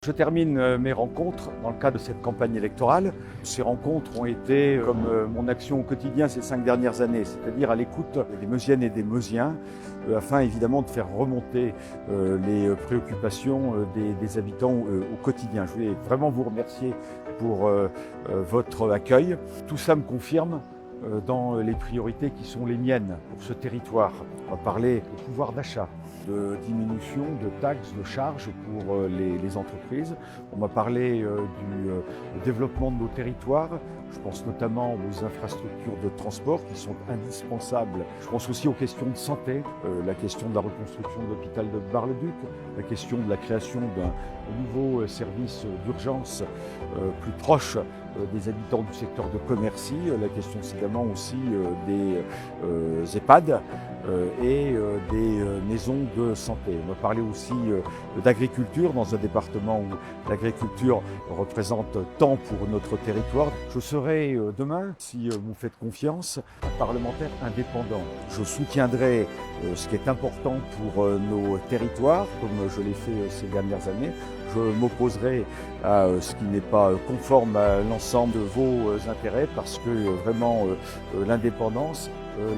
Je termine mes rencontres dans le cadre de cette campagne électorale. Ces rencontres ont été comme mon action au quotidien ces 5 dernières années, c'est-à-dire à l'écoute des Meusiennes et des Meusiens, afin évidemment de faire remonter les préoccupations des habitants au quotidien. Je voulais vraiment vous remercier pour votre accueil. Tout ça me confirme dans les priorités qui sont les miennes pour ce territoire. On va parler du pouvoir d'achat, de diminution de taxes, de charges pour les entreprises. On m'a parlé du développement de nos territoires. Je pense notamment aux infrastructures de transport qui sont indispensables. Je pense aussi aux questions de santé, la question de la reconstruction de l'hôpital de Bar-le-Duc, la question de la création d'un nouveau service d'urgence plus proche des habitants du secteur de Commercy, la question également aussi des EHPAD et des maisons de santé. On va parler aussi d'agriculture dans un département où l'agriculture représente tant pour notre territoire. Je serai demain, si vous me faites confiance, un parlementaire indépendant. Je soutiendrai ce qui est important pour nos territoires, comme je l'ai fait ces dernières années. Je m'opposerai à ce qui n'est pas conforme à l'ensemble de vos intérêts parce que vraiment l'indépendance,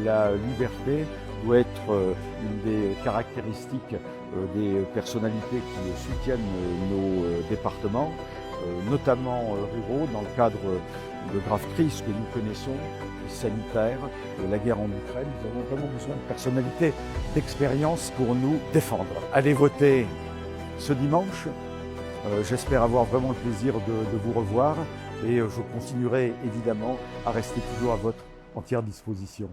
la liberté doit être une des caractéristiques des personnalités qui soutiennent nos départements, notamment ruraux, dans le cadre de graves crises que nous connaissons, sanitaires, la guerre en Ukraine. Nous avons vraiment besoin de personnalités d'expérience pour nous défendre. Allez voter ce dimanche. J'espère avoir vraiment le plaisir de vous revoir et je continuerai évidemment à rester toujours à votre entière disposition.